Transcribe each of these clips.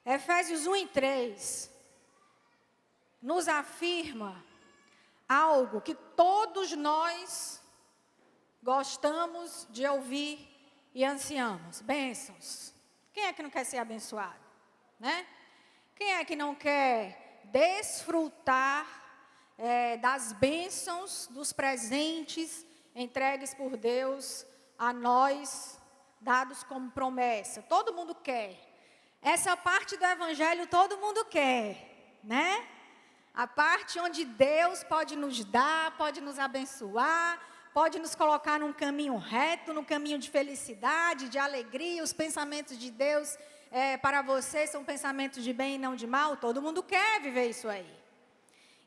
Efésios 1 e 3 nos afirma algo que todos nós gostamos de ouvir e ansiamos: bênçãos. Quem é que não quer ser abençoado, né? Quem é que não quer desfrutar das bênçãos, dos presentes entregues por Deus a nós, dados como promessa? Todo mundo quer. Essa parte do evangelho todo mundo quer, né? A parte onde Deus pode nos dar, pode nos abençoar, pode nos colocar num caminho reto, num caminho de felicidade, de alegria. Os pensamentos de Deus para você são pensamentos de bem e não de mal. Todo mundo quer viver isso aí.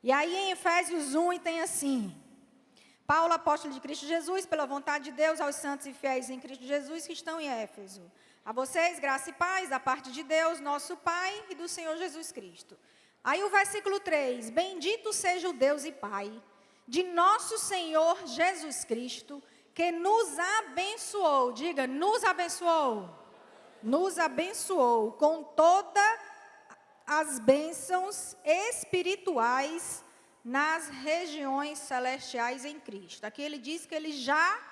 E aí em Efésios 1 tem assim: Paulo, apóstolo de Cristo Jesus, pela vontade de Deus, aos santos e fiéis em Cristo Jesus que estão em Éfeso. A vocês, graça e paz da parte de Deus, nosso Pai, e do Senhor Jesus Cristo. Aí o versículo 3: bendito seja o Deus e Pai de nosso Senhor Jesus Cristo, que nos abençoou, diga, nos abençoou com todas as bênçãos espirituais nas regiões celestiais em Cristo. Aqui ele diz que ele já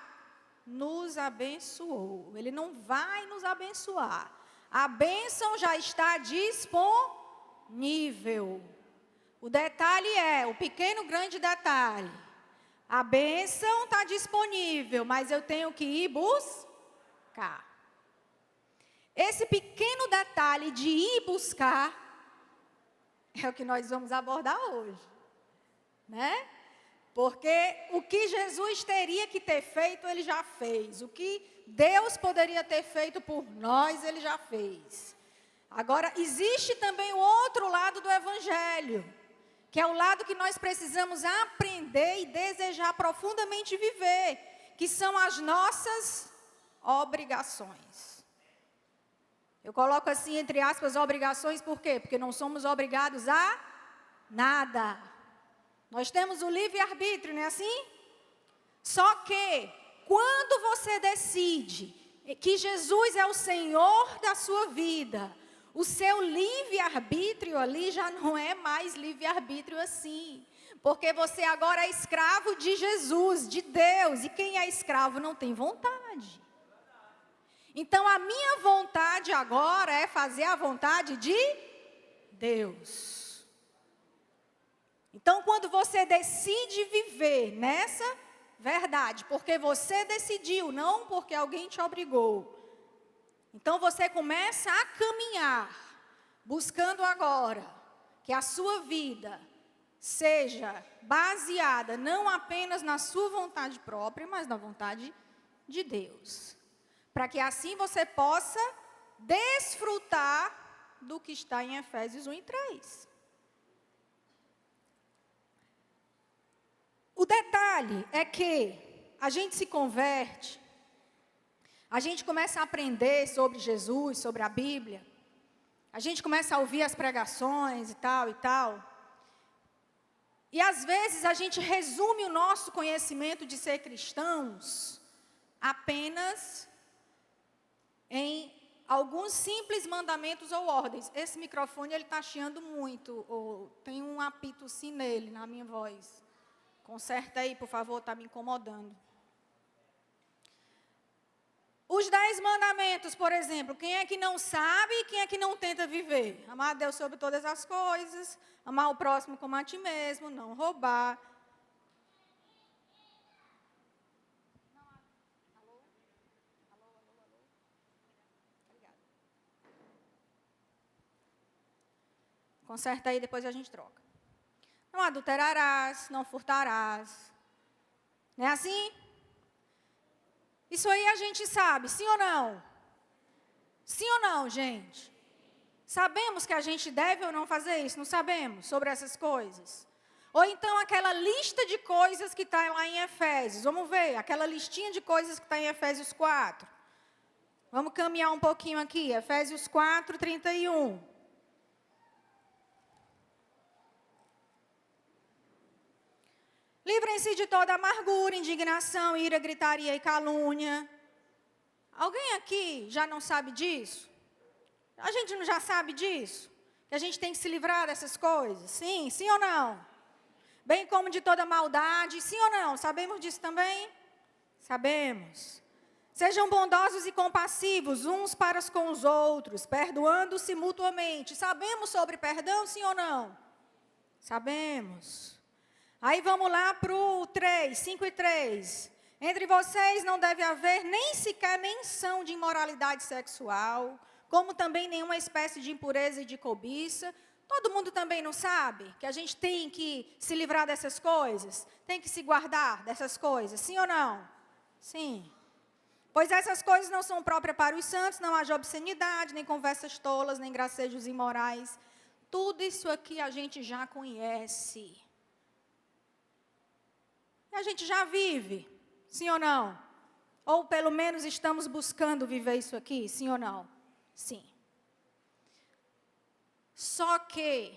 nos abençoou, ele não vai nos abençoar. A bênção já está disponível. O detalhe o pequeno grande detalhe: a bênção está disponível, mas eu tenho que ir buscar. Esse pequeno detalhe de ir buscar é o que nós vamos abordar hoje, né? Porque o que Jesus teria que ter feito, ele já fez. O que Deus poderia ter feito por nós, ele já fez. Agora, existe também o outro lado do evangelho, que é o lado que nós precisamos aprender e desejar profundamente viver, que são as nossas obrigações. Eu coloco assim, entre aspas, obrigações, por quê? Porque não somos obrigados a nada. Nós temos o livre-arbítrio, não é assim? Só que, quando você decide que Jesus é o Senhor da sua vida, o seu livre-arbítrio ali já não é mais livre-arbítrio assim. Porque você agora é escravo de Jesus, de Deus. E quem é escravo não tem vontade. Então a minha vontade agora é fazer a vontade de Deus. Então quando você decide viver nessa verdade, porque você decidiu, não porque alguém te obrigou. Então você começa a caminhar, buscando agora que a sua vida seja baseada não apenas na sua vontade própria, mas na vontade de Deus. Para que assim você possa desfrutar do que está em Efésios 1 e 3. O detalhe é que a gente se converte, a gente começa a aprender sobre Jesus, sobre a Bíblia. A gente começa a ouvir as pregações e tal e tal. E às vezes a gente resume o nosso conhecimento de ser cristãos apenas em alguns simples mandamentos ou ordens. Esse microfone, ele está chiando muito, ou tem um apito sim nele, na minha voz. Conserta aí, por favor, está me incomodando. Os 10 mandamentos, por exemplo, quem é que não sabe e quem é que não tenta viver? Amar a Deus sobre todas as coisas, amar o próximo como a ti mesmo, não roubar. Obrigada. Conserta aí, depois a gente troca. Não adulterarás, não furtarás. Não é assim? Isso aí a gente sabe, sim ou não? Sim ou não, gente? Sabemos que a gente deve ou não fazer isso? Não sabemos sobre essas coisas? Ou então aquela lista de coisas que está lá em Efésios. Vamos ver, aquela listinha de coisas que está em Efésios 4. Vamos caminhar um pouquinho aqui, Efésios 4, 31. Livrem-se de toda amargura, indignação, ira, gritaria e calúnia. Alguém aqui já não sabe disso? A gente não já sabe disso? Que a gente tem que se livrar dessas coisas? Sim, sim ou não? Bem como de toda maldade, sim ou não? Sabemos disso também? Sabemos. Sejam bondosos e compassivos uns para com os outros, perdoando-se mutuamente. Sabemos sobre perdão, sim ou não? Sabemos. Aí vamos lá para o 3, 5 e 3. Entre vocês não deve haver nem sequer menção de imoralidade sexual, como também nenhuma espécie de impureza e de cobiça. Todo mundo também não sabe que a gente tem que se livrar dessas coisas? Tem que se guardar dessas coisas, sim ou não? Sim. Pois essas coisas não são próprias para os santos, não haja obscenidade, nem conversas tolas, nem gracejos imorais. Tudo isso aqui a gente já conhece. E a gente já vive, sim ou não? Ou pelo menos estamos buscando viver isso aqui, sim ou não? Sim. Só que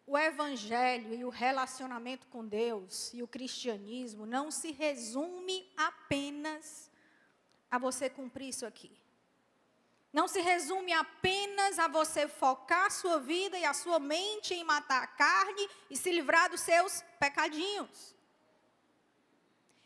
o evangelho e o relacionamento com Deus e o cristianismo não se resume apenas a você cumprir isso aqui. Não se resume apenas a você focar a sua vida e a sua mente em matar a carne e se livrar dos seus pecadinhos.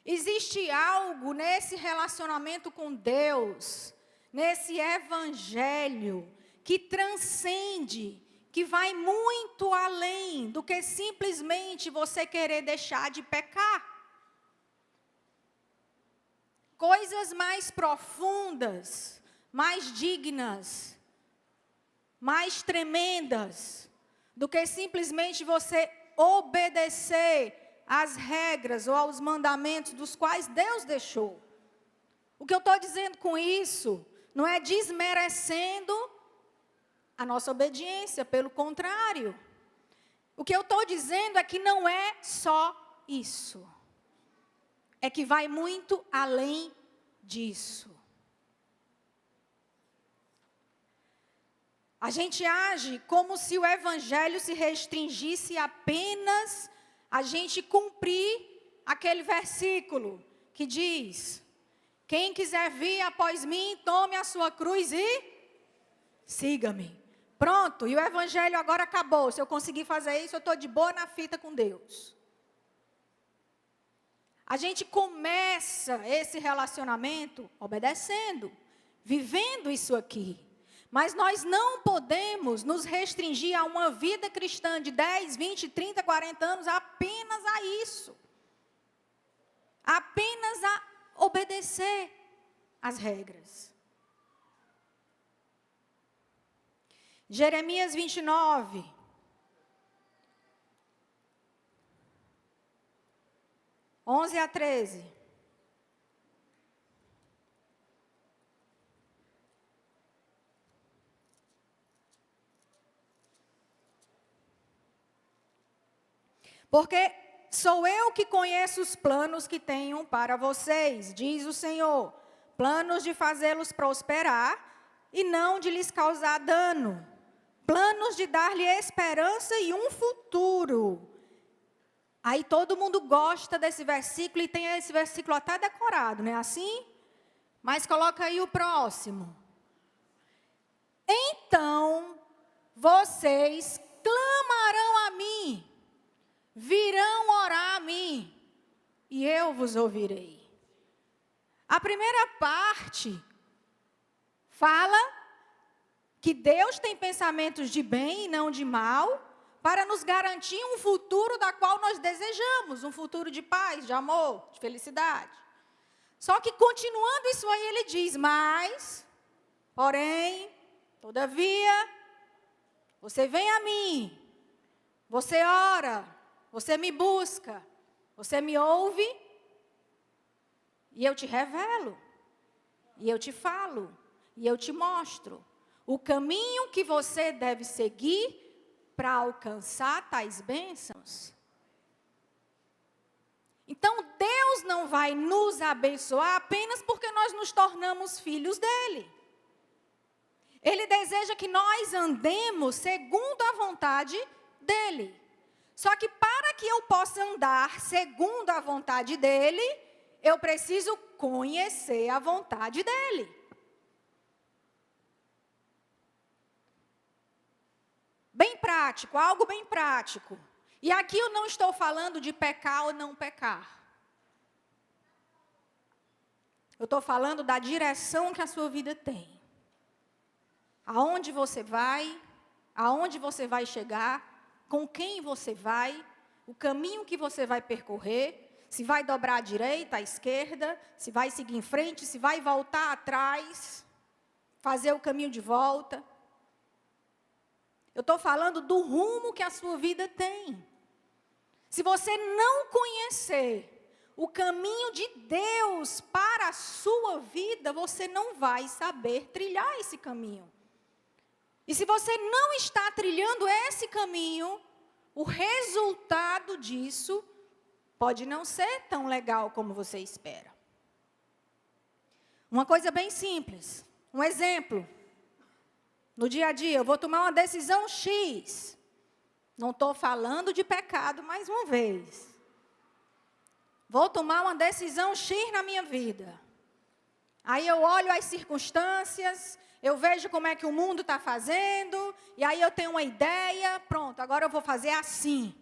Existe algo nesse relacionamento com Deus, nesse evangelho, que transcende, que vai muito além do que simplesmente você querer deixar de pecar. Coisas mais profundas, mais dignas, mais tremendas, do que simplesmente você obedecer às regras ou aos mandamentos dos quais Deus deixou. O que eu estou dizendo com isso não é desmerecendo a nossa obediência, pelo contrário. O que eu estou dizendo é que não é só isso. É que vai muito além disso. A gente age como se o evangelho se restringisse apenas a gente cumprir aquele versículo que diz: quem quiser vir após mim, tome a sua cruz e siga-me. Pronto, e o evangelho agora acabou. Se eu conseguir fazer isso, eu estou de boa na fita com Deus. A gente começa esse relacionamento obedecendo, vivendo isso aqui. Mas nós não podemos nos restringir a uma vida cristã de 10, 20, 30, 40 anos apenas a isso. Apenas a obedecer às regras. Jeremias 29. (11 a 13). Porque sou eu que conheço os planos que tenho para vocês, diz o Senhor. Planos de fazê-los prosperar e não de lhes causar dano. Planos de dar-lhe esperança e um futuro. Aí todo mundo gosta desse versículo e tem esse versículo até decorado, não é assim? Mas coloca aí o próximo. Então, vocês clamarão a mim, virão orar a mim, e eu vos ouvirei. A primeira parte fala que Deus tem pensamentos de bem e não de mal, para nos garantir um futuro da qual nós desejamos, um futuro de paz, de amor, de felicidade. Só que continuando isso aí, ele diz: mas, porém, todavia, você vem a mim, você ora, você me busca, você me ouve, e eu te revelo, e eu te falo, e eu te mostro o caminho que você deve seguir para alcançar tais bênçãos. Então, Deus não vai nos abençoar apenas porque nós nos tornamos filhos dele. Ele deseja que nós andemos segundo a vontade dele. Só que para que eu possa andar segundo a vontade dele, eu preciso conhecer a vontade dele. prático, algo bem prático. E aqui eu não estou falando de pecar ou não pecar. Eu estou falando da direção que a sua vida tem. Aonde você vai, aonde você vai chegar, com quem você vai, o caminho que você vai percorrer, se vai dobrar à direita, à esquerda, se vai seguir em frente, se vai voltar atrás, fazer o caminho de volta. Eu estou falando do rumo que a sua vida tem. Se você não conhecer o caminho de Deus para a sua vida, você não vai saber trilhar esse caminho. E se você não está trilhando esse caminho, o resultado disso pode não ser tão legal como você espera. Uma coisa bem simples, um exemplo. No dia a dia, eu vou tomar uma decisão X. Não estou falando de pecado mais uma vez. Vou tomar uma decisão X na minha vida. Aí eu olho as circunstâncias, eu vejo como é que o mundo está fazendo, e aí eu tenho uma ideia, pronto, agora eu vou fazer assim.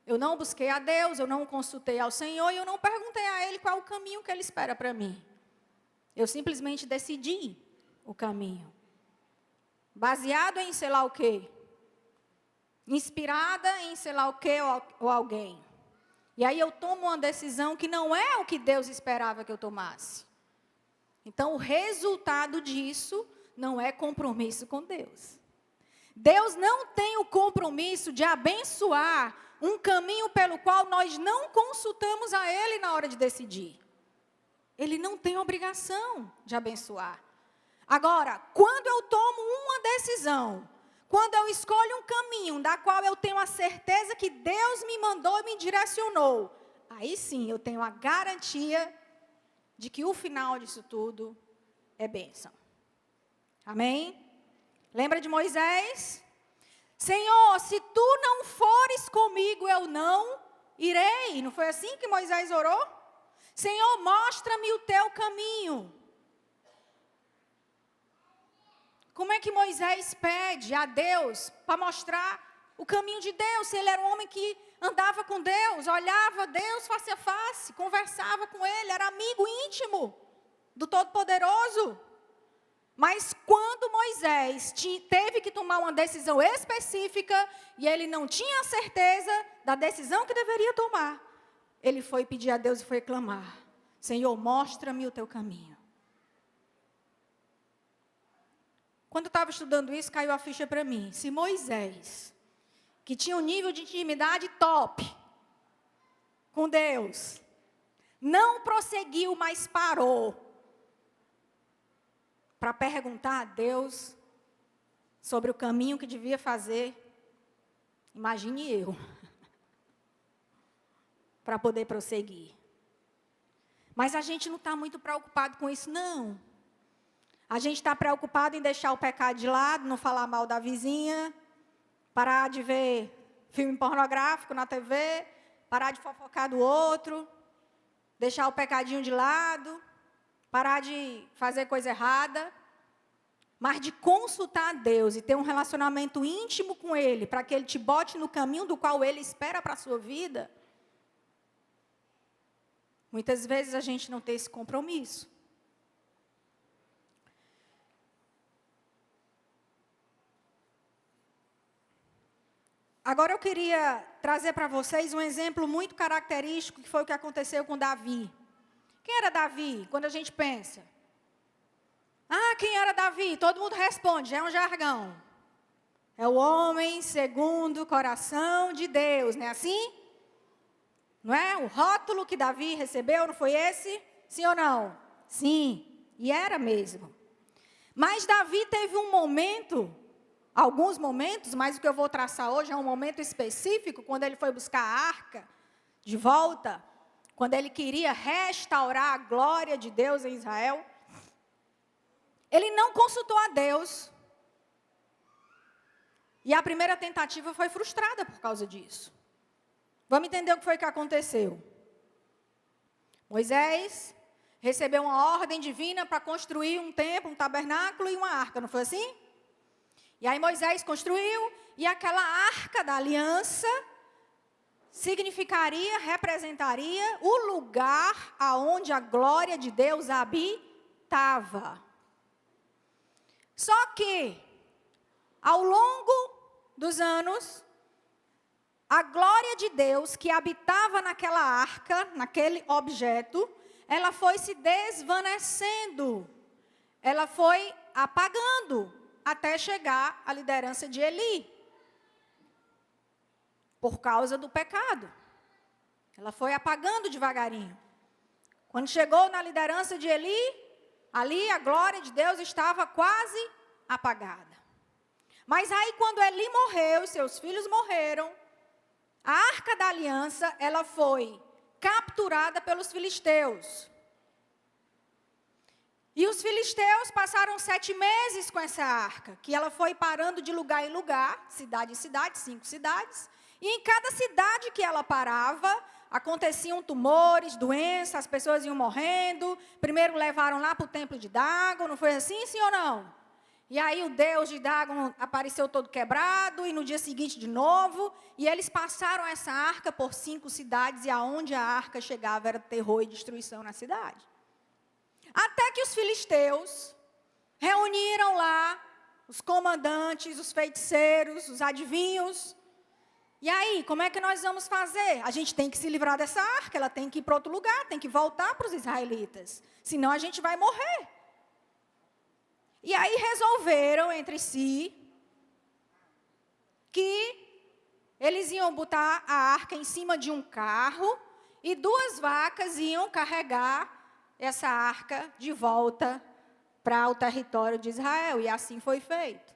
Eu não busquei a Deus, eu não consultei ao Senhor, e eu não perguntei a Ele qual o caminho que Ele espera para mim. Eu simplesmente decidi o caminho. Baseado em sei lá o quê. Inspirada em sei lá o quê ou alguém. E aí eu tomo uma decisão que não é o que Deus esperava que eu tomasse. Então o resultado disso não é compromisso com Deus. Deus não tem o compromisso de abençoar um caminho pelo qual nós não consultamos a Ele na hora de decidir. Ele não tem obrigação de abençoar. Agora, quando eu tomo uma decisão, quando eu escolho um caminho da qual eu tenho a certeza que Deus me mandou e me direcionou, aí sim eu tenho a garantia de que o final disso tudo é bênção. Amém? Lembra de Moisés? Senhor, se tu não fores comigo, eu não irei. Não foi assim que Moisés orou? Senhor, mostra-me o teu caminho. Como é que Moisés pede a Deus para mostrar o caminho de Deus? Se ele era um homem que andava com Deus, olhava Deus face a face, conversava com Ele, era amigo íntimo do Todo-Poderoso. Mas quando Moisés teve que tomar uma decisão específica e ele não tinha certeza da decisão que deveria tomar, ele foi pedir a Deus e foi clamar: Senhor, mostra-me o teu caminho. Quando eu estava estudando isso, caiu a ficha para mim. Se Moisés, que tinha um nível de intimidade top com Deus, não prosseguiu, mas parou para perguntar a Deus sobre o caminho que devia fazer, imagine eu, para poder prosseguir. Mas a gente não está muito preocupado com isso, não. A gente está preocupado em deixar o pecado de lado, não falar mal da vizinha, parar de ver filme pornográfico na TV, parar de fofocar do outro, deixar o pecadinho de lado, parar de fazer coisa errada, mas de consultar a Deus e ter um relacionamento íntimo com Ele, para que Ele te bote no caminho do qual Ele espera para a sua vida. Muitas vezes a gente não tem esse compromisso. Agora eu queria trazer para vocês um exemplo muito característico, que foi o que aconteceu com Davi. Quem era Davi, quando a gente pensa? Ah, quem era Davi? Todo mundo responde, já é um jargão. É o homem segundo o coração de Deus, não é assim? Não é? O rótulo que Davi recebeu, não foi esse? Sim ou não? Sim, e era mesmo. Mas Davi teve um momento, alguns momentos, mas o que eu vou traçar hoje é um momento específico, quando ele foi buscar a arca de volta, quando ele queria restaurar a glória de Deus em Israel. Ele não consultou a Deus. E a primeira tentativa foi frustrada por causa disso. Vamos entender o que foi que aconteceu. Moisés recebeu uma ordem divina para construir um templo, um tabernáculo e uma arca, não foi assim? E aí Moisés construiu, e aquela arca da aliança significaria, representaria o lugar aonde a glória de Deus habitava. Só que, ao longo dos anos, a glória de Deus que habitava naquela arca, naquele objeto, ela foi se desvanecendo, ela foi apagando, até chegar à liderança de Eli. Por causa do pecado. Ela foi apagando devagarinho. Quando chegou na liderança de Eli, ali a glória de Deus estava quase apagada. Mas aí quando Eli morreu e seus filhos morreram, a arca da aliança, ela foi capturada pelos filisteus. E os filisteus passaram 7 meses com essa arca, que ela foi parando de lugar em lugar, cidade em cidade, 5 cidades. E em cada cidade que ela parava, aconteciam tumores, doenças, as pessoas iam morrendo. Primeiro levaram lá para o templo de Dagon, não foi assim, sim ou não? E aí o deus de Dagon apareceu todo quebrado, e no dia seguinte de novo. E eles passaram essa arca por 5 cidades, e aonde a arca chegava era terror e destruição na cidade. Até que os filisteus reuniram lá os comandantes, os feiticeiros, os adivinhos. E aí, como é que nós vamos fazer? A gente tem que se livrar dessa arca, ela tem que ir para outro lugar, tem que voltar para os israelitas. Senão a gente vai morrer. E aí resolveram entre si que eles iam botar a arca em cima de um carro e 2 vacas iam carregar essa arca de volta para o território de Israel. E assim foi feito.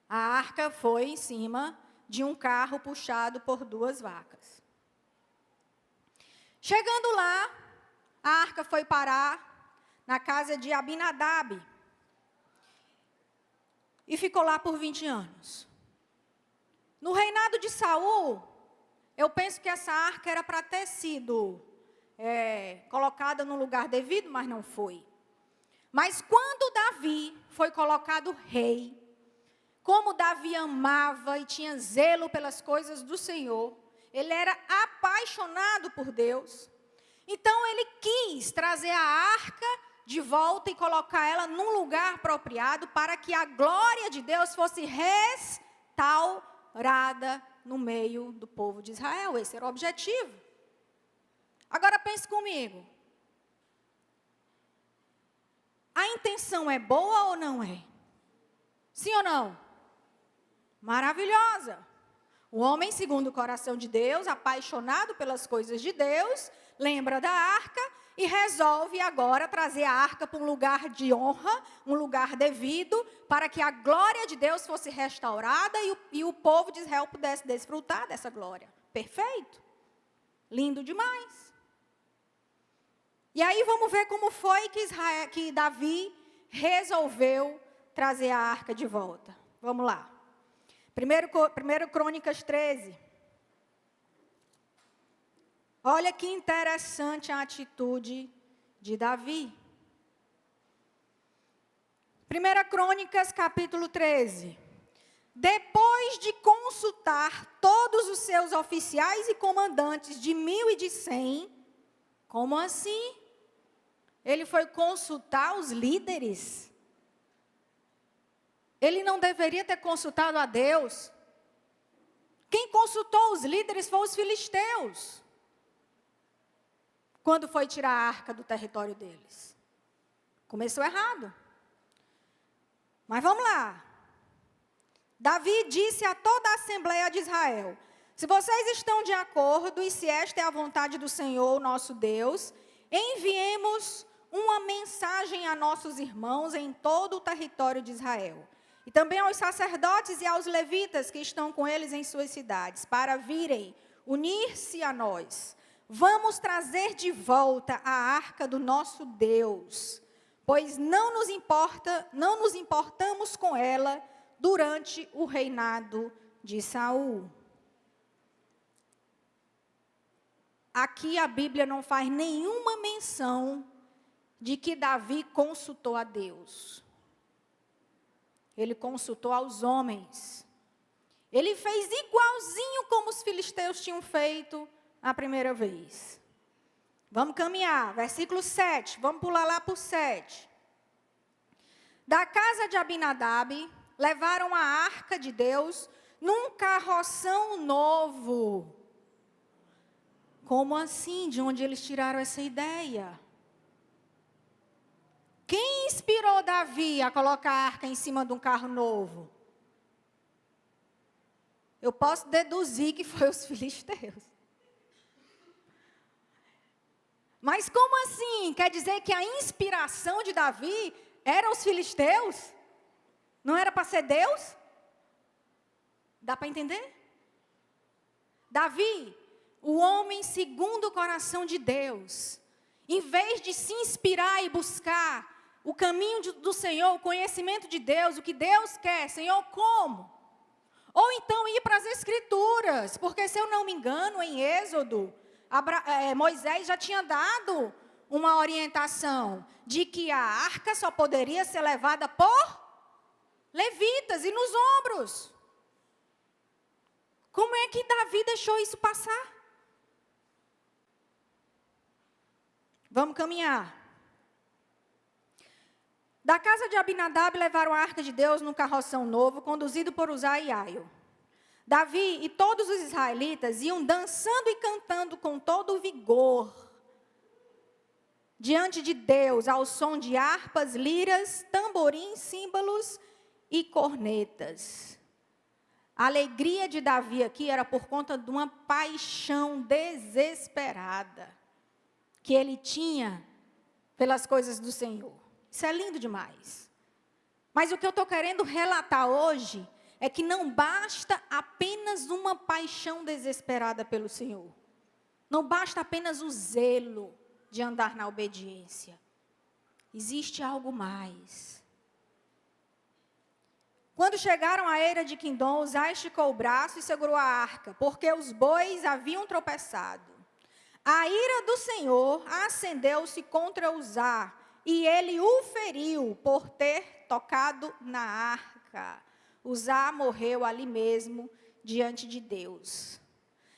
A arca foi em cima de um carro puxado por 2 vacas. Chegando lá, a arca foi parar na casa de Abinadab. E ficou lá por 20 anos. No reinado de Saul, eu penso que essa arca era para ter sido colocada no lugar devido, mas não foi. Mas quando Davi foi colocado rei, como Davi amava e tinha zelo pelas coisas do Senhor, ele era apaixonado por Deus. Então ele quis trazer a arca de volta e colocar ela num lugar apropriado para que a glória de Deus fosse restaurada no meio do povo de Israel. Esse era o objetivo. Agora pense comigo. A intenção é boa ou não é? Sim ou não? Maravilhosa. O homem segundo o coração de Deus, apaixonado pelas coisas de Deus, lembra da arca e resolve agora trazer a arca para um lugar de honra, um lugar devido, para que a glória de Deus fosse restaurada e o povo de Israel pudesse desfrutar dessa glória. Perfeito? Lindo demais. E aí vamos ver como foi que Davi resolveu trazer a arca de volta. Vamos lá. Primeiro Crônicas 13. Olha que interessante a atitude de Davi. 1 Crônicas, capítulo 13. Depois de consultar todos os seus oficiais e comandantes de 1.000 e de 100, como assim? Ele foi consultar os líderes? Ele não deveria ter consultado a Deus? Quem consultou os líderes foram os filisteus. Quando foi tirar a arca do território deles. Começou errado. Mas vamos lá. Davi disse a toda a Assembleia de Israel: se vocês estão de acordo e se esta é a vontade do Senhor, nosso Deus, enviemos uma mensagem a nossos irmãos em todo o território de Israel. E também aos sacerdotes e aos levitas que estão com eles em suas cidades, para virem unir-se a nós. Vamos trazer de volta a arca do nosso Deus, pois não nos importamos com ela durante o reinado de Saul. Aqui a Bíblia não faz nenhuma menção de que Davi consultou a Deus. ele consultou aos homens. Ele fez igualzinho como os filisteus tinham feito a primeira vez. Vamos caminhar, versículo 7, vamos pular lá para o 7. Da casa de Abinadab, levaram a arca de Deus num carroção novo. Como assim? De onde eles tiraram essa ideia? Quem inspirou Davi a colocar a arca em cima de um carro novo? Eu posso deduzir que foi os filisteus. Mas como assim? Quer dizer que a inspiração de Davi eram os filisteus? Não era para ser Deus? Dá para entender? Davi, o homem segundo o coração de Deus, em vez de se inspirar e buscar o caminho do Senhor, o conhecimento de Deus, o que Deus quer, Senhor, como? Ou então ir para as Escrituras, porque se eu não me engano, em Êxodo, Moisés já tinha dado uma orientação de que a arca só poderia ser levada por levitas e nos ombros. Como é que Davi deixou isso passar? Vamos caminhar. Da casa de Abinadab levaram a arca de Deus num carroção novo, conduzido por Uzá e Aio. Davi e todos os israelitas iam dançando e cantando com todo o vigor diante de Deus, ao som de harpas, liras, tamborins, símbolos e cornetas. A alegria de Davi aqui era por conta de uma paixão desesperada que ele tinha pelas coisas do Senhor. Isso é lindo demais. Mas o que eu estou querendo relatar hoje é que não basta apenas uma paixão desesperada pelo Senhor. Não basta apenas o zelo de andar na obediência. Existe algo mais. Quando chegaram à eira de Quindom, Uzá esticou o braço e segurou a arca, porque os bois haviam tropeçado. A ira do Senhor acendeu-se contra Uzá, e ele o feriu por ter tocado na arca. Uzá morreu ali mesmo, diante de Deus.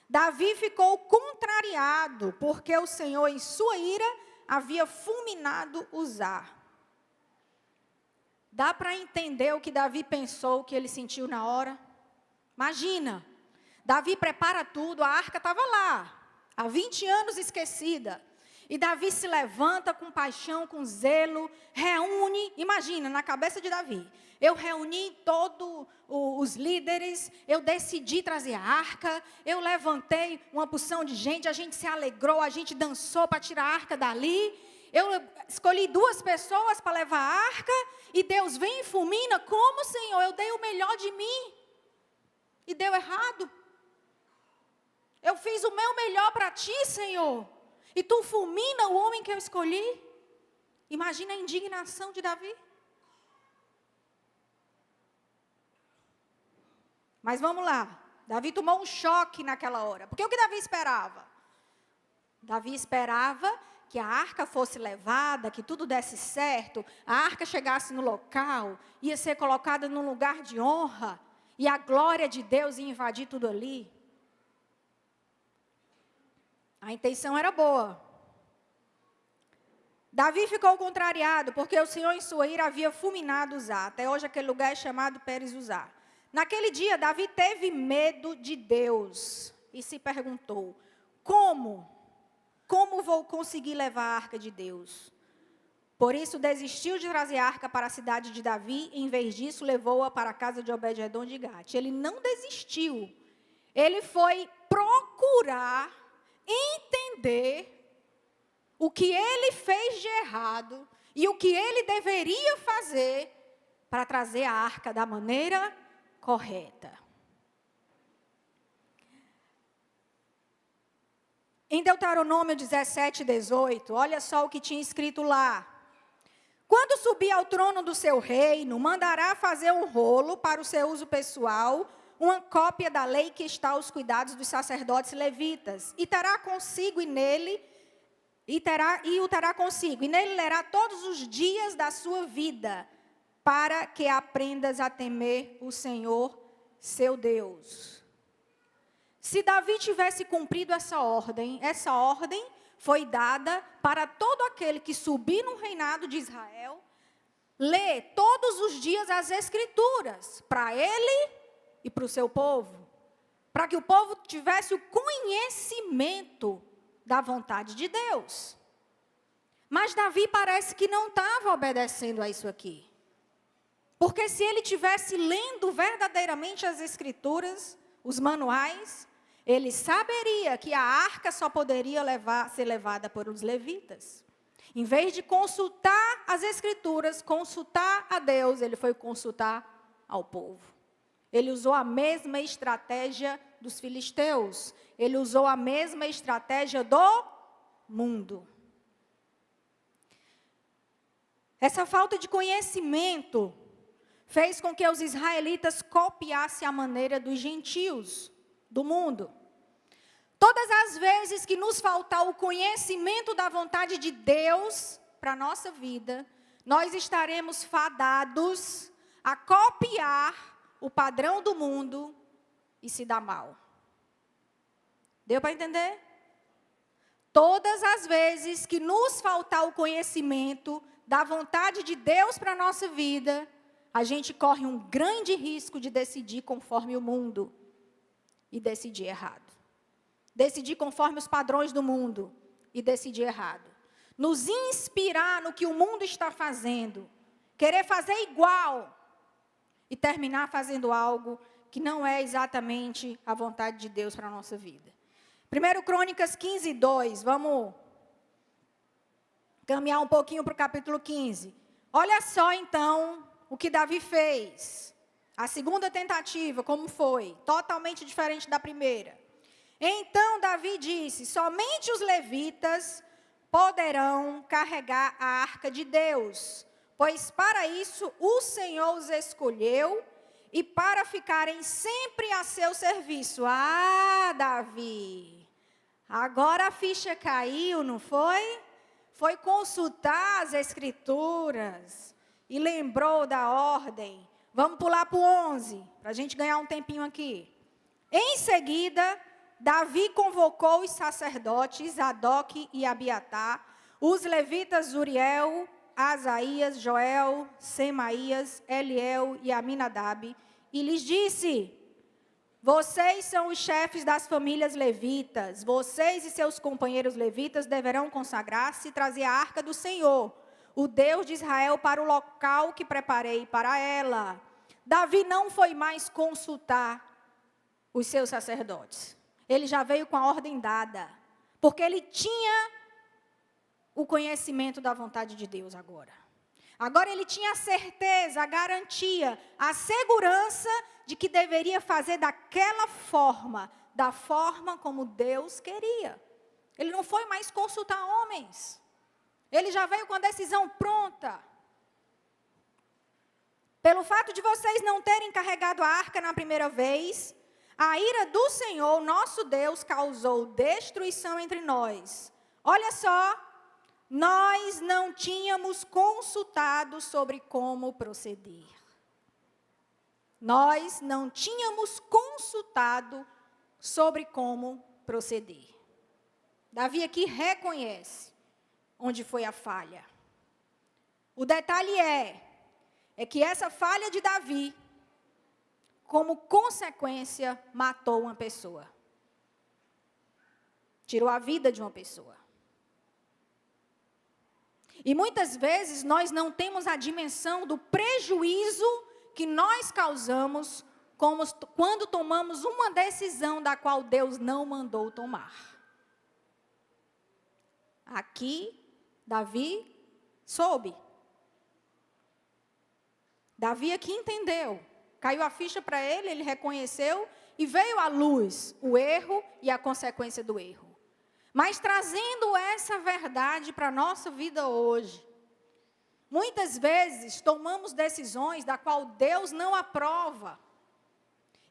Davi ficou contrariado, porque o Senhor, em sua ira, havia fulminado Uzá. Dá para entender o que Davi pensou, o que ele sentiu na hora? Imagina, Davi prepara tudo, a arca estava lá, há 20 anos esquecida. E Davi se levanta com paixão, com zelo, reúne, imagina, na cabeça de Davi. Eu reuni todos os líderes, eu decidi trazer a arca, eu levantei uma porção de gente, a gente se alegrou, a gente dançou para tirar a arca dali. Eu escolhi 2 pessoas para levar a arca, e Deus vem e fulmina. Como, Senhor? Eu dei o melhor de mim, e deu errado. Eu fiz o meu melhor para ti, Senhor, e tu fulmina o homem que eu escolhi. Imagina a indignação de Davi. Mas vamos lá. Davi tomou um choque naquela hora. Porque o que Davi esperava? Davi esperava que a arca fosse levada, que tudo desse certo, a arca chegasse no local, ia ser colocada num lugar de honra, e a glória de Deus ia invadir tudo ali. A intenção era boa. Davi ficou contrariado, porque o Senhor em sua ira havia fulminado Uzá. Até hoje aquele lugar é chamado Pérez Uzá. Naquele dia, Davi teve medo de Deus e se perguntou: como vou conseguir levar a arca de Deus? Por isso desistiu de trazer a arca para a cidade de Davi, e em vez disso levou-a para a casa de Obed-edom de Gate. Ele não desistiu, ele foi procurar entender o que ele fez de errado e o que ele deveria fazer para trazer a arca da maneira correta. Em Deuteronômio 17:18, olha só o que tinha escrito lá. Quando subir ao trono do seu reino, mandará fazer um rolo para o seu uso pessoal, uma cópia da lei que está aos cuidados dos sacerdotes levitas, e terá consigo e nele, e o terá consigo, e nele lerá todos os dias da sua vida, para que aprendas a temer o Senhor, seu Deus. Se Davi tivesse cumprido essa ordem foi dada para todo aquele que subir no reinado de Israel, ler todos os dias as Escrituras, para ele e para o seu povo, para que o povo tivesse o conhecimento da vontade de Deus. Mas Davi parece que não estava obedecendo a isso aqui. Porque se ele tivesse lendo verdadeiramente as Escrituras, os manuais, ele saberia que a arca só poderia ser levada por os levitas. Em vez de consultar as Escrituras, consultar a Deus, ele foi consultar ao povo. Ele usou a mesma estratégia dos filisteus. Ele usou a mesma estratégia do mundo. Essa falta de conhecimento fez com que os israelitas copiassem a maneira dos gentios do mundo. Todas as vezes que nos faltar o conhecimento da vontade de Deus para a nossa vida, nós estaremos fadados a copiar o padrão do mundo e se dar mal. Deu para entender? Todas as vezes que nos faltar o conhecimento da vontade de Deus para a nossa vida, a gente corre um grande risco de decidir conforme o mundo e decidir errado. Decidir conforme os padrões do mundo e decidir errado. Nos inspirar no que o mundo está fazendo, querer fazer igual e terminar fazendo algo que não é exatamente a vontade de Deus para a nossa vida. 1 Crônicas 15, 2, vamos caminhar um pouquinho para o capítulo 15. Olha só então o que Davi fez. A segunda tentativa, como foi? Totalmente diferente da primeira. Então Davi disse: somente os levitas poderão carregar a arca de Deus, pois para isso o Senhor os escolheu e para ficarem sempre a seu serviço. Ah, Davi, agora a ficha caiu, não foi? Foi consultar as Escrituras e lembrou da ordem. Vamos pular para o 11, para a gente ganhar um tempinho aqui. Em seguida, Davi convocou os sacerdotes Zadok e Abiatar, os levitas Uriel, Asaías, Joel, Semaías, Eliel e Aminadab, e lhes disse: vocês são os chefes das famílias levitas, vocês e seus companheiros levitas deverão consagrar-se e trazer a arca do Senhor, o Deus de Israel, para o local que preparei para ela. Davi não foi mais consultar os seus sacerdotes. Ele já veio com a ordem dada, porque ele tinha o conhecimento da vontade de Deus agora. Agora ele tinha a certeza, a garantia, a segurança de que deveria fazer daquela forma, da forma como Deus queria. Ele não foi mais consultar homens. Ele já veio com a decisão pronta. Pelo fato de vocês não terem carregado a arca na primeira vez, a ira do Senhor, nosso Deus, causou destruição entre nós. Olha só, nós não tínhamos consultado sobre como proceder. Nós não tínhamos consultado sobre como proceder. Davi aqui reconhece onde foi a falha. O detalhe é que essa falha de Davi, como consequência, matou uma pessoa. Tirou a vida de uma pessoa. E muitas vezes nós não temos a dimensão do prejuízo que nós causamos quando tomamos uma decisão da qual Deus não mandou tomar. Aqui, Davi soube. Davi aqui entendeu. Caiu a ficha para ele, ele reconheceu e veio à luz o erro e a consequência do erro. Mas trazendo essa verdade para a nossa vida hoje, muitas vezes tomamos decisões da qual Deus não aprova.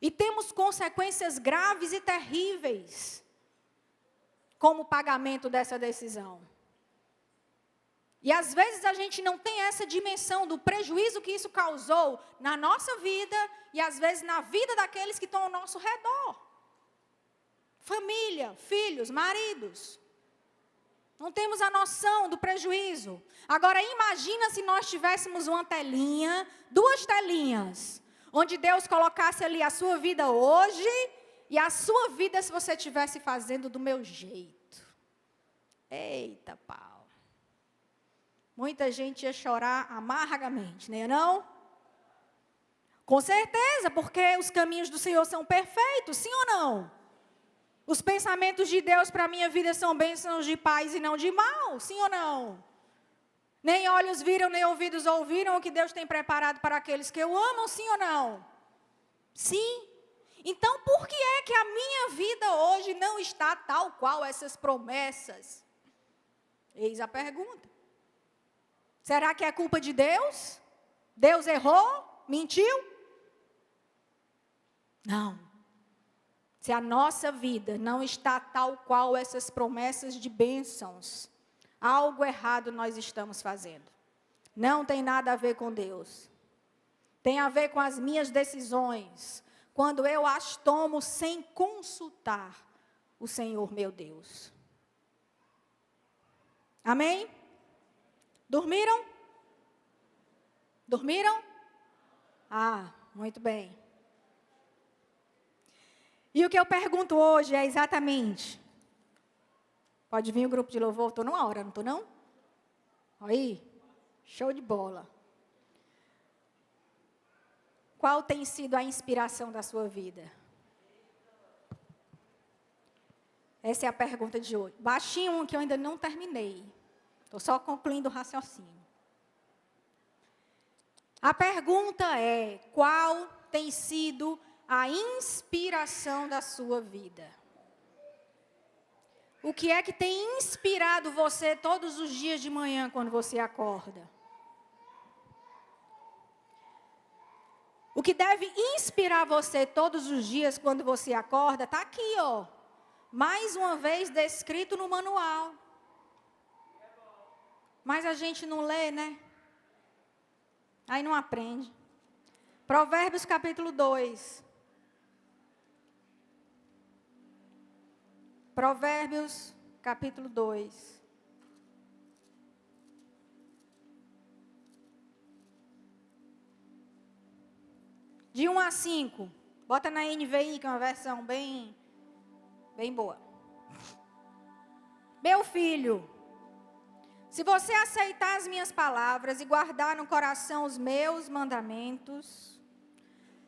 E temos consequências graves e terríveis como pagamento dessa decisão. E às vezes a gente não tem essa dimensão do prejuízo que isso causou na nossa vida e às vezes na vida daqueles que estão ao nosso redor. Família, filhos, maridos. Não temos a noção do prejuízo. Agora imagina se nós tivéssemos uma telinha, 2 telinhas, onde Deus colocasse ali a sua vida hoje e a sua vida se você estivesse fazendo do meu jeito. Eita, pau. Muita gente ia chorar amargamente, né? Não? Com certeza, porque os caminhos do Senhor são perfeitos, sim ou não? Os pensamentos de Deus para a minha vida são bênçãos de paz e não de mal, sim ou não? Nem olhos viram, nem ouvidos ouviram o que Deus tem preparado para aqueles que o amam, sim ou não? Sim. Então, por que é que a minha vida hoje não está tal qual essas promessas? Eis a pergunta. Será que é culpa de Deus? Deus errou? Mentiu? Não. Se a nossa vida não está tal qual essas promessas de bênçãos, algo errado nós estamos fazendo. Não tem nada a ver com Deus. Tem a ver com as minhas decisões, quando eu as tomo sem consultar o Senhor meu Deus. Amém? Dormiram? Dormiram? Ah, muito bem. E o que eu pergunto hoje é exatamente... Pode vir o grupo de louvor, estou numa hora, não estou não? Aí, show de bola. Qual tem sido a inspiração da sua vida? Essa é a pergunta de hoje. Baixinho, que eu ainda não terminei. Estou só concluindo o raciocínio. A pergunta é, qual tem sido a inspiração da sua vida? O que é que tem inspirado você todos os dias de manhã quando você acorda? O que deve inspirar você todos os dias quando você acorda, está aqui, ó. Mais uma vez descrito no manual. Mas a gente não lê, né? Aí não aprende. Provérbios capítulo 2. Provérbios capítulo 2. De 1 a 5. Bota na NVI, que é uma versão bem boa. Meu filho, se você aceitar as minhas palavras e guardar no coração os meus mandamentos,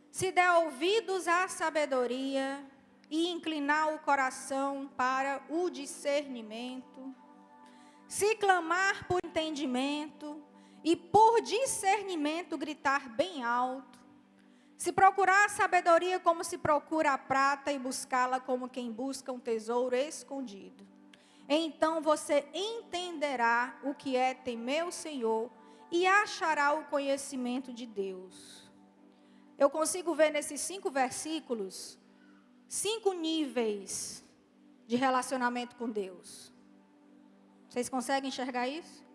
se der ouvidos à sabedoria e inclinar o coração para o discernimento, se clamar por entendimento e por discernimento gritar bem alto, se procurar a sabedoria como se procura a prata e buscá-la como quem busca um tesouro escondido, então você entenderá o que é temer o Senhor e achará o conhecimento de Deus. Eu consigo ver nesses 5 versículos 5 níveis de relacionamento com Deus. Vocês conseguem enxergar isso?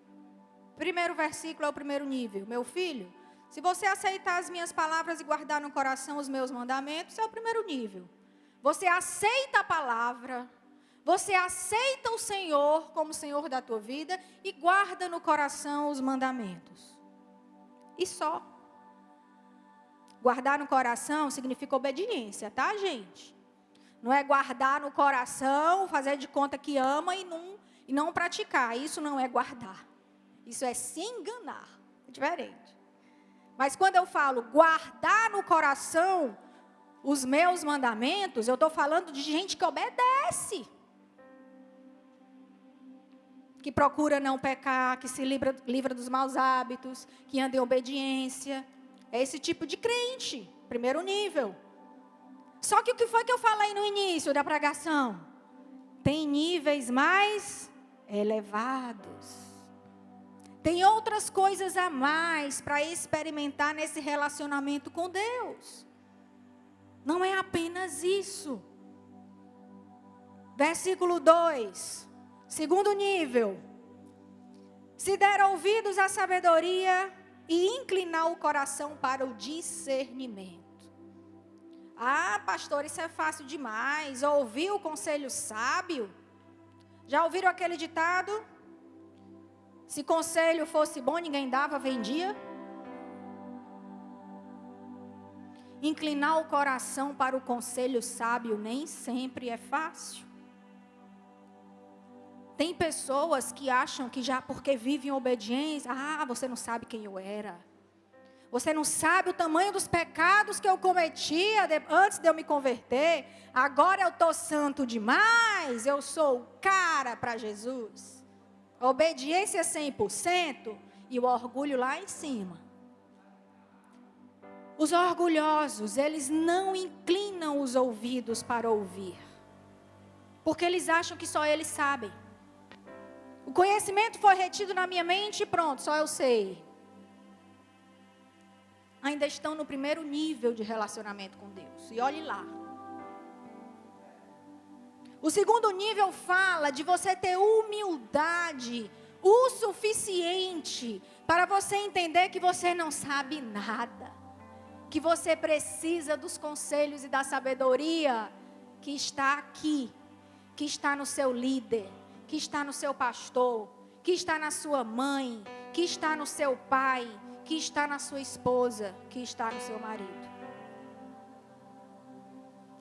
Primeiro versículo é o primeiro nível. Meu filho, se você aceitar as minhas palavras e guardar no coração os meus mandamentos, é o primeiro nível. Você aceita a palavra, você aceita o Senhor como Senhor da tua vida e guarda no coração os mandamentos. E só. Guardar no coração significa obediência, tá, gente? Não é guardar no coração, fazer de conta que ama e não praticar. Isso não é guardar. Isso é se enganar. É diferente. Mas quando eu falo guardar no coração os meus mandamentos, eu estou falando de gente que obedece. Que procura não pecar, que se livra dos maus hábitos, que anda em obediência. É esse tipo de crente, primeiro nível. Só que o que foi que eu falei no início da pregação? Tem níveis mais elevados. Tem outras coisas a mais para experimentar nesse relacionamento com Deus. Não é apenas isso. Versículo 2. Segundo nível. Se der ouvidos à sabedoria e inclinar o coração para o discernimento. Ah, pastor, isso é fácil demais. Ouvir o conselho sábio? Já ouviram aquele ditado? Se conselho fosse bom, ninguém dava, vendia. Inclinar o coração para o conselho sábio nem sempre é fácil. Tem pessoas que acham que já porque vivem em obediência, você não sabe quem eu era. Você não sabe o tamanho dos pecados que eu cometia antes de eu me converter. Agora eu estou santo demais, eu sou o cara para Jesus. A obediência 100% e o orgulho lá em cima. Os orgulhosos, eles não inclinam os ouvidos para ouvir. Porque eles acham que só eles sabem. O conhecimento foi retido na minha mente e pronto, só eu sei. Ainda estão no primeiro nível de relacionamento com Deus. E olhe lá. O segundo nível fala de você ter humildade o suficiente para você entender que você não sabe nada. Que você precisa dos conselhos e da sabedoria que está aqui, que está no seu líder, que está no seu pastor, que está na sua mãe, que está no seu pai, que está na sua esposa, que está no seu marido.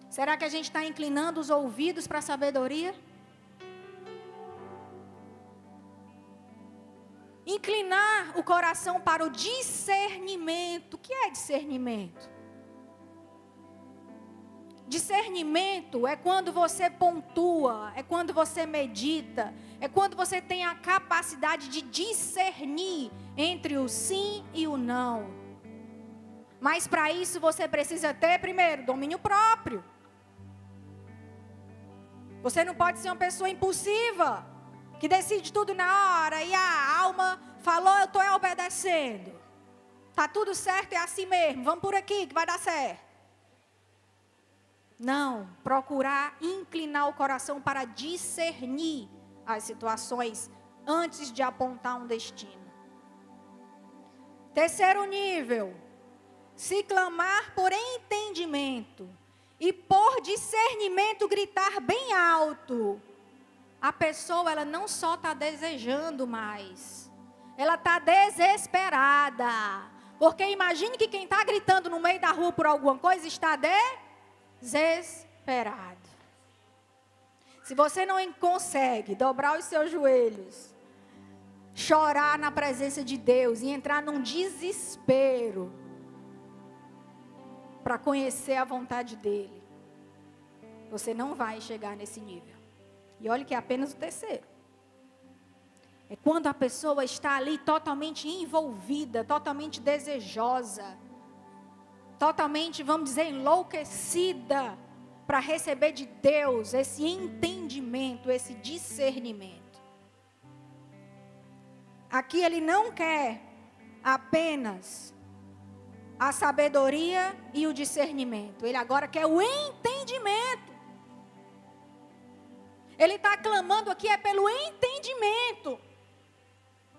Será que a gente está inclinando os ouvidos para a sabedoria? Inclinar o coração para o discernimento. O que é discernimento? Discernimento é quando você pontua, é quando você medita, é quando você tem a capacidade de discernir entre o sim e o não. Mas para isso você precisa ter, primeiro, domínio próprio. Você não pode ser uma pessoa impulsiva, que decide tudo na hora e a alma falou, eu estou obedecendo. Está tudo certo, é assim mesmo, vamos por aqui que vai dar certo. Não, procurar inclinar o coração para discernir as situações antes de apontar um destino. Terceiro nível, se clamar por entendimento e por discernimento gritar bem alto. A pessoa, ela não só está desejando mais, ela está desesperada. Porque imagine que quem está gritando no meio da rua por alguma coisa está desesperado. Se você não consegue dobrar os seus joelhos, chorar na presença de Deus e entrar num desespero para conhecer a vontade dEle, você não vai chegar nesse nível. E olha que é apenas o terceiro. É quando a pessoa está ali totalmente envolvida, totalmente desejosa, totalmente, vamos dizer, enlouquecida para receber de Deus esse entendimento, esse discernimento. Aqui ele não quer apenas a sabedoria e o discernimento. Ele agora quer o entendimento. Ele está clamando aqui pelo entendimento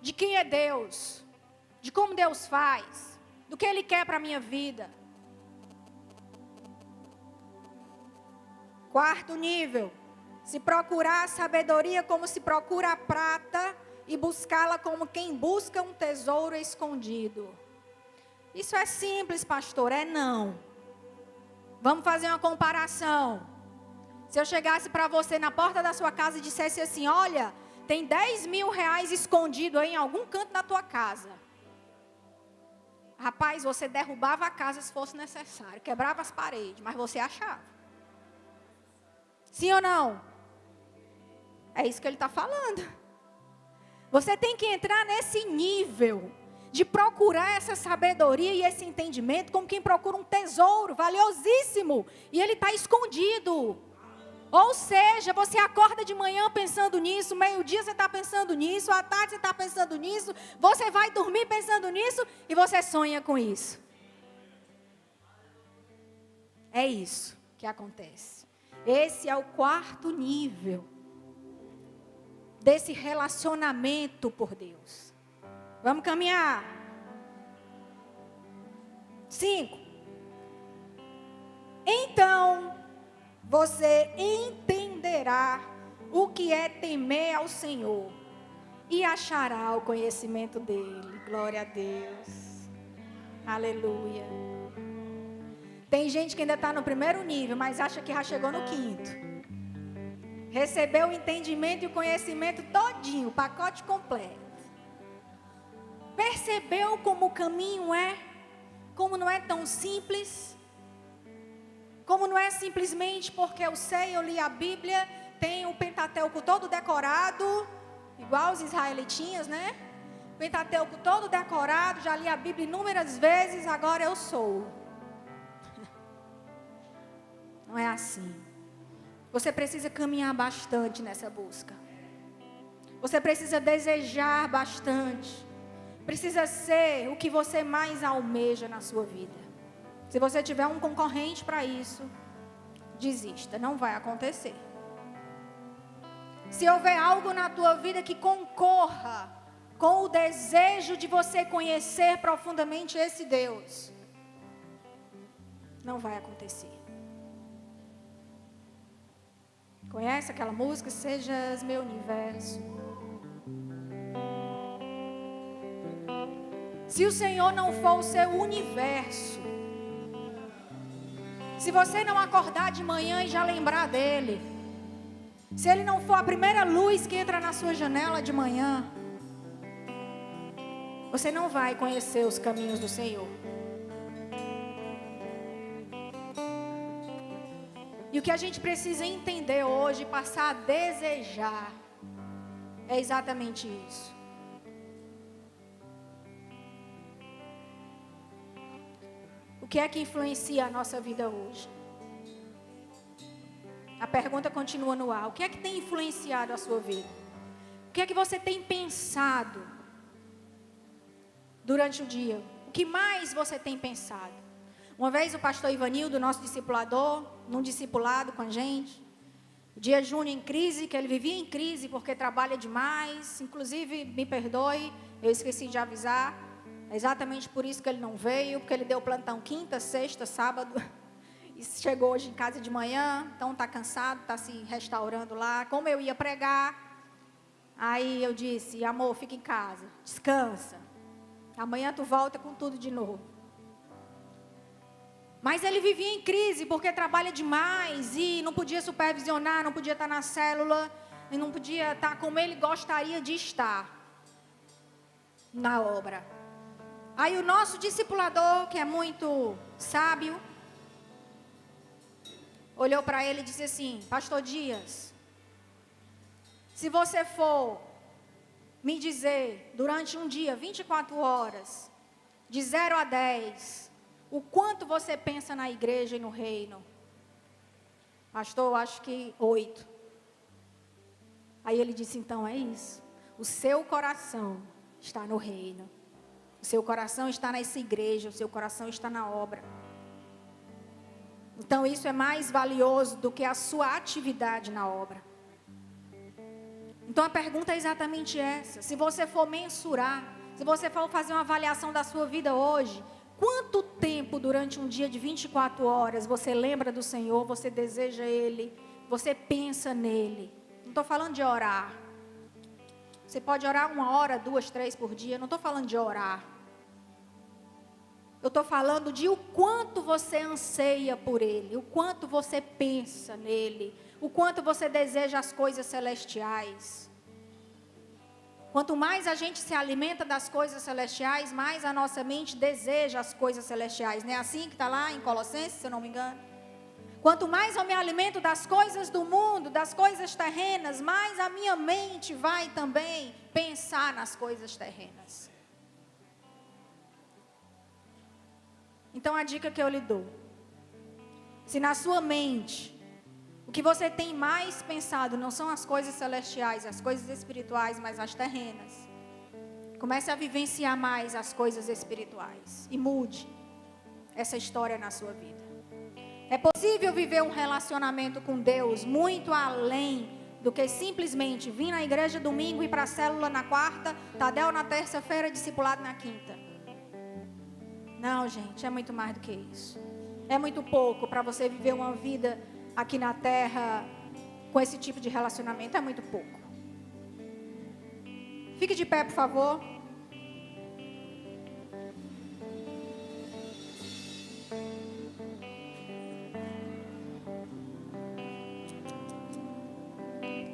de quem é Deus, de como Deus faz, do que Ele quer para a minha vida. Quarto nível, se procurar a sabedoria como se procura a prata e buscá-la como quem busca um tesouro escondido. Isso é simples, pastor, é não. Vamos fazer uma comparação. Se eu chegasse para você na porta da sua casa e dissesse assim, olha, tem 10 mil reais escondido aí em algum canto da tua casa. Rapaz, você derrubava a casa se fosse necessário, quebrava as paredes, mas você achava. Sim ou não? É isso que ele está falando. Você tem que entrar nesse nível de procurar essa sabedoria e esse entendimento como quem procura um tesouro valiosíssimo e ele está escondido. Ou seja, você acorda de manhã pensando nisso, meio-dia você está pensando nisso, à tarde você está pensando nisso, você vai dormir pensando nisso e você sonha com isso. É isso que acontece. Esse é o quarto nível. desse relacionamento por Deus. Vamos caminhar. 5. Então, você entenderá o que é temer ao Senhor e achará o conhecimento dele. Glória a Deus. Aleluia. Tem gente que ainda está no primeiro nível, mas acha que já chegou no 5º. Recebeu o entendimento e o conhecimento todinho, o pacote completo. Percebeu como o caminho é? Como não é tão simples? Como não é simplesmente porque eu sei, eu li a Bíblia, tenho o Pentateuco todo decorado, igual os israelitinhas, né? Pentateuco todo decorado, já li a Bíblia inúmeras vezes, agora eu sou. Não é assim. Você precisa caminhar bastante nessa busca. Você precisa desejar bastante. Precisa ser o que você mais almeja na sua vida. Se você tiver um concorrente para isso, desista, não vai acontecer. Se houver algo na tua vida que concorra com o desejo de você conhecer profundamente esse Deus, não vai acontecer. Conhece aquela música? Sejas meu universo. Se o Senhor não for o seu universo, se você não acordar de manhã e já lembrar dele, se ele não for a primeira luz que entra na sua janela de manhã, você não vai conhecer os caminhos do Senhor. E o que a gente precisa entender hoje, passar a desejar, é exatamente isso. O que é que influencia a nossa vida hoje? A pergunta continua no ar. O que é que tem influenciado a sua vida? O que é que você tem pensado durante o dia? O que mais você tem pensado? Uma vez o pastor Ivanildo, nosso discipulador, num discipulado com a gente, o dia Júnior em crise, que ele vivia em crise porque trabalha demais, inclusive, me perdoe, eu esqueci de avisar, é exatamente por isso que ele não veio, porque ele deu plantão quinta, sexta, sábado, e chegou hoje em casa de manhã, então está cansado, está se restaurando lá. Como eu ia pregar, aí eu disse, amor, fica em casa, descansa, amanhã tu volta com tudo de novo. Mas ele vivia em crise porque trabalha demais e não podia supervisionar, não podia estar na célula, e não podia estar como ele gostaria de estar na obra. Aí o nosso discipulador, que é muito sábio, olhou para ele e disse assim, pastor Dias, se você for me dizer durante um dia, 24 horas, de 0 a 10, o quanto você pensa na igreja e no reino? Pastor, eu acho que 8. Aí ele disse, então é isso. O seu coração está no reino. O seu coração está nessa igreja. O seu coração está na obra. Então isso é mais valioso do que a sua atividade na obra. Então a pergunta é exatamente essa. Se você for mensurar, se você for fazer uma avaliação da sua vida hoje, quanto tempo durante um dia de 24 horas você lembra do Senhor, você deseja Ele, você pensa nele? Não estou falando de orar. Você pode orar 1 hora, 2, 3 por dia, não estou falando de orar. Eu estou falando de o quanto você anseia por Ele, o quanto você pensa nele, o quanto você deseja as coisas celestiais. Quanto mais a gente se alimenta das coisas celestiais, mais a nossa mente deseja as coisas celestiais. Não é assim que está lá em Colossenses, se eu não me engano? Quanto mais eu me alimento das coisas do mundo, das coisas terrenas, mais a minha mente vai também pensar nas coisas terrenas. Então a dica que eu lhe dou, se na sua mente o que você tem mais pensado não são as coisas celestiais, as coisas espirituais, mas as terrenas, comece a vivenciar mais as coisas espirituais e mude essa história na sua vida. É possível viver um relacionamento com Deus muito além do que simplesmente vir na igreja domingo, ir para a célula na quarta, Tadel na terça-feira, discipulado na quinta. Não, gente, é muito mais do que isso. É muito pouco para você viver uma vida aqui na terra com esse tipo de relacionamento. É muito pouco. Fique de pé, por favor.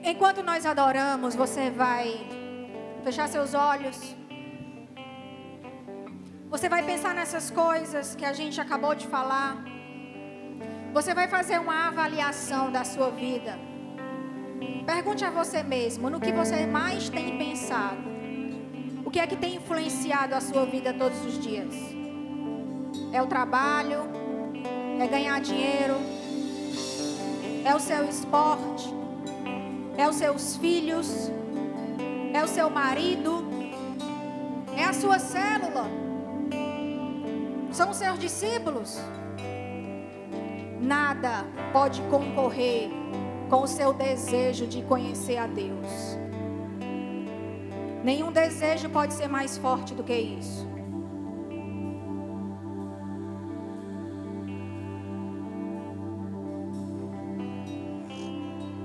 Enquanto nós adoramos, você vai fechar seus olhos. Você vai pensar nessas coisas que a gente acabou de falar. Você vai fazer uma avaliação da sua vida. Pergunte a você mesmo, no que você mais tem pensado? O que é que tem influenciado a sua vida todos os dias? É o trabalho? É ganhar dinheiro? É o seu esporte? É os seus filhos? É o seu marido? É a sua célula? São os seus discípulos? Nada pode concorrer com o seu desejo de conhecer a Deus. Nenhum desejo pode ser mais forte do que isso.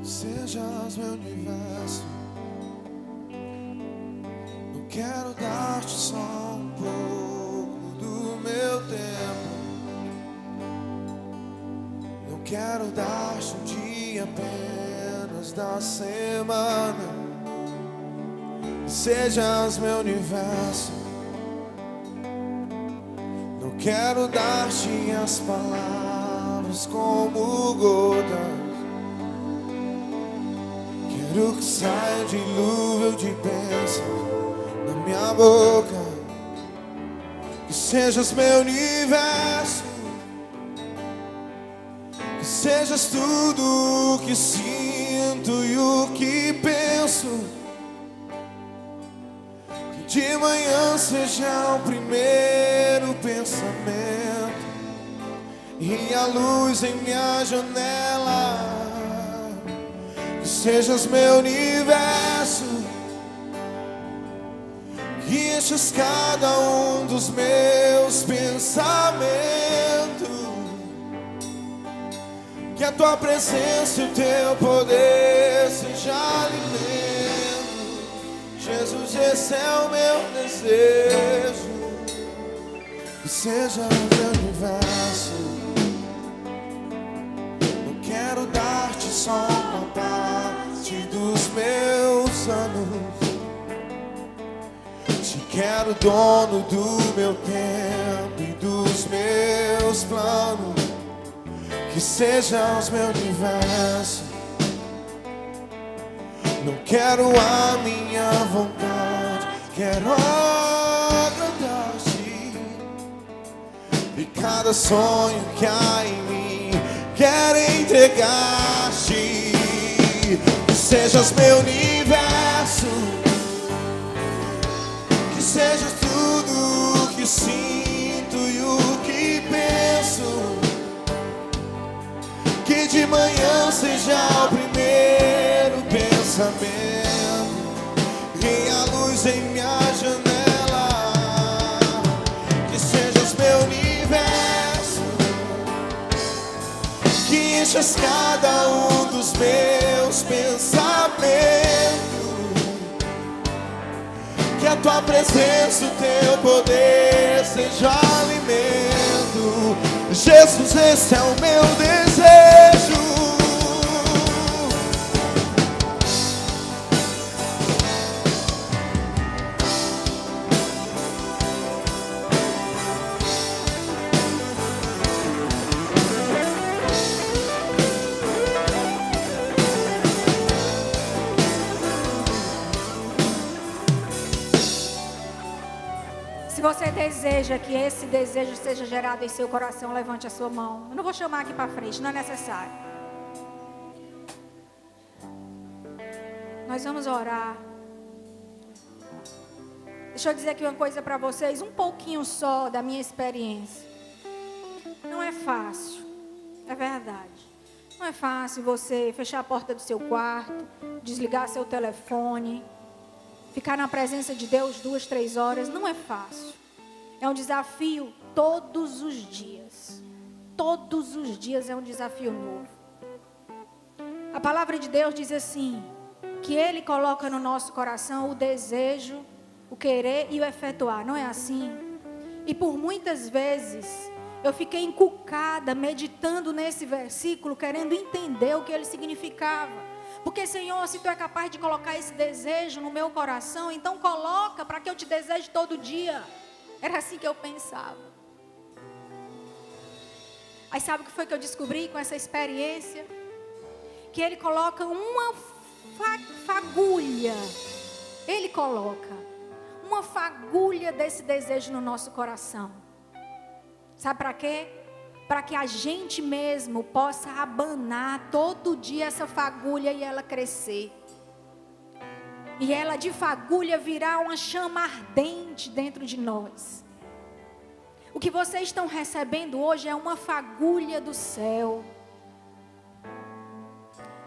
Sejas meu universo. Não quero dar-te só um pouco do meu tempo. Não quero dar-te um dia apenas da semana. Sejas meu universo. Não quero dar-te as palavras como gotas. Quero que saia dilúvio de bênçãos na minha boca. Que sejas meu universo. Que sejas tudo o que sinto e o que penso. Que de manhã seja o primeiro pensamento e a luz em minha janela. Sejas meu universo, que enches cada um dos meus pensamentos. Que a tua presença e o teu poder seja alimento. Jesus, esse é o meu desejo. Que seja meu universo. Não quero dar-te só uma parte dos meus anos. Te quero dono do meu tempo e dos meus planos. Que sejas meu universo. Não quero a minha vontade, quero agradar-te. E cada sonho que há em mim, quero entregar-te. Que sejas meu universo. Que sejas tudo o que sinto e o que penso. Que de manhã seja o primeiro pensamento e a luz em minha janela. Que sejas meu universo. Que enches cada um dos meus pensamentos. Que a tua presença, o teu poder seja alimento. Jesus, esse é o meu desejo. Se você deseja que esse desejo seja gerado em seu coração, levante a sua mão. Eu não vou chamar aqui para frente, não é necessário. Nós vamos orar. Deixa eu dizer aqui uma coisa para vocês, um pouquinho só da minha experiência. Não é fácil, é verdade. Não é fácil você fechar a porta do seu quarto, desligar seu telefone, ficar na presença de Deus 2, 3 horas. Não é fácil. É um desafio todos os dias. Todos os dias é um desafio novo. A palavra de Deus diz assim, que Ele coloca no nosso coração o desejo, o querer e o efetuar. Não é assim? E por muitas vezes eu fiquei encucada, meditando nesse versículo, querendo entender o que ele significava. Porque, Senhor, se Tu é capaz de colocar esse desejo no meu coração, então coloca para que eu Te deseje todo dia. Era assim que eu pensava. Aí sabe o que foi que eu descobri com essa experiência? Que Ele coloca uma fagulha. Ele coloca uma fagulha desse desejo no nosso coração. Sabe para quê? Para que a gente mesmo possa abanar todo dia essa fagulha e ela crescer. E ela de fagulha virar uma chama ardente dentro de nós. O que vocês estão recebendo hoje é uma fagulha do céu.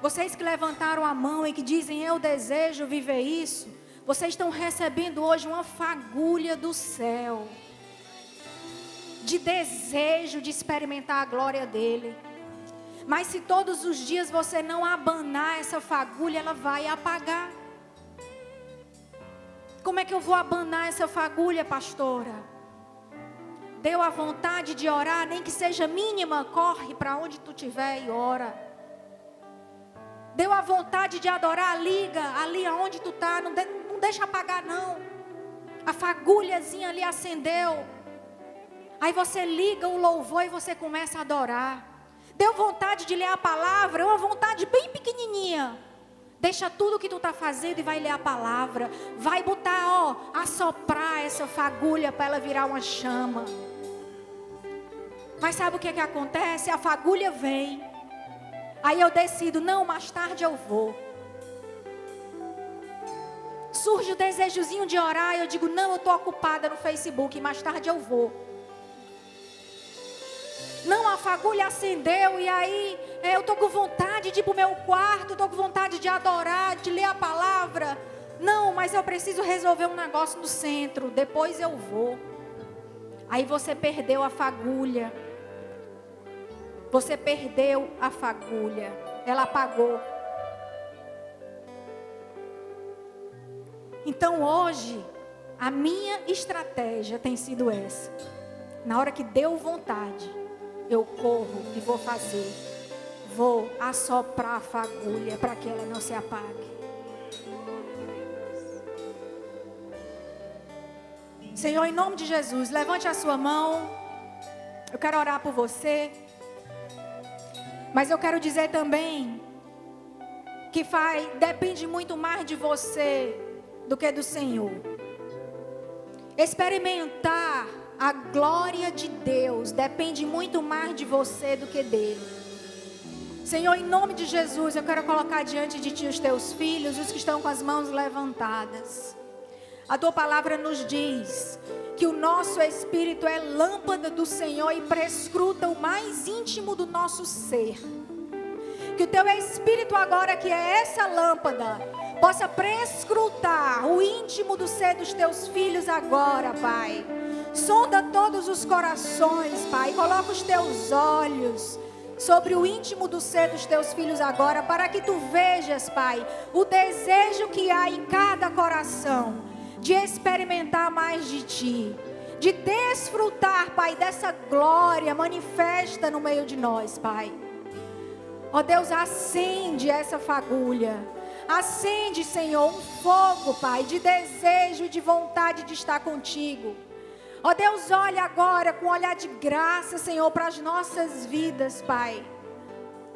Vocês que levantaram a mão e que dizem, eu desejo viver isso. Vocês estão recebendo hoje uma fagulha do céu. De desejo de experimentar a glória dEle. Mas se todos os dias você não abanar essa fagulha, ela vai apagar. Como é que eu vou abanar essa fagulha, pastora? Deu a vontade de orar, nem que seja mínima, corre para onde tu estiver e ora. Deu a vontade de adorar, liga ali aonde tu está, não deixa apagar não. A fagulhazinha ali acendeu. Aí você liga o louvor e você começa a adorar. Deu vontade de ler a palavra, uma vontade bem pequenininha. Deixa tudo que tu está fazendo e vai ler a palavra. Vai botar, assoprar essa fagulha para ela virar uma chama. Mas sabe o que acontece? A fagulha vem. Aí eu decido, não, mais tarde eu vou. Surge o desejozinho de orar, eu digo, não, eu estou ocupada no Facebook, mais tarde eu vou. Não, a fagulha acendeu e aí eu estou com vontade de ir para o meu quarto, estou com vontade de adorar, de ler a palavra. Não, mas eu preciso resolver um negócio no centro, depois eu vou. Aí você perdeu a fagulha. Você perdeu a fagulha, ela apagou. Então hoje, a minha estratégia tem sido essa. Na hora que deu vontade, eu corro e vou fazer. Vou assoprar a fagulha para que ela não se apague. Senhor, em nome de Jesus, levante a sua mão. Eu quero orar por você. Mas eu quero dizer também que depende muito mais de você do que do Senhor. Experimentar a glória de Deus depende muito mais de você do que dele. Senhor, em nome de Jesus, eu quero colocar diante de Ti os Teus filhos, os que estão com as mãos levantadas. A Tua palavra nos diz que o nosso espírito é lâmpada do Senhor e prescruta o mais íntimo do nosso ser. Que o Teu espírito agora, que é essa lâmpada, possa prescrutar o íntimo do ser dos Teus filhos agora, Pai. Sonda todos os corações, Pai. Coloca os Teus olhos sobre o íntimo do ser dos Teus filhos agora, para que Tu vejas, Pai, o desejo que há em cada coração de experimentar mais de Ti, de desfrutar, Pai, dessa glória manifesta no meio de nós, Pai. Ó Deus, acende essa fagulha. Acende, Senhor, um fogo, Pai, de desejo e de vontade de estar contigo. Ó Deus, olha agora com um olhar de graça, Senhor, para as nossas vidas, Pai.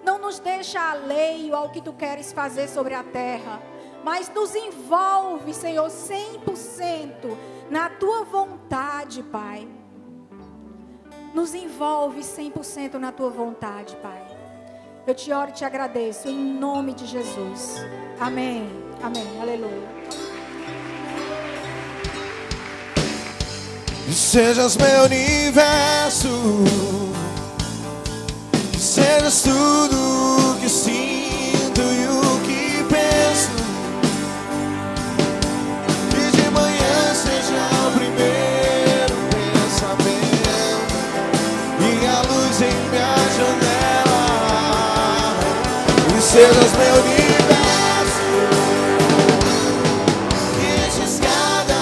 Não nos deixa alheio ao que Tu queres fazer sobre a terra, mas nos envolve, Senhor, 100% na Tua vontade, Pai. Nos envolve 100% na Tua vontade, Pai. Eu Te oro e Te agradeço, em nome de Jesus. Amém. Amém. Aleluia. Sejas meu universo, sejas tudo sejas meu universo, que enches cada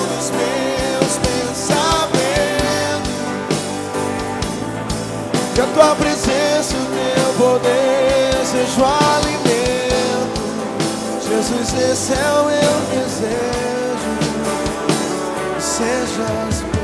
dos meus pensamentos. Que a tua presença e o teu poder seja o alimento. Jesus, esse é o meu desejo. Sejas meu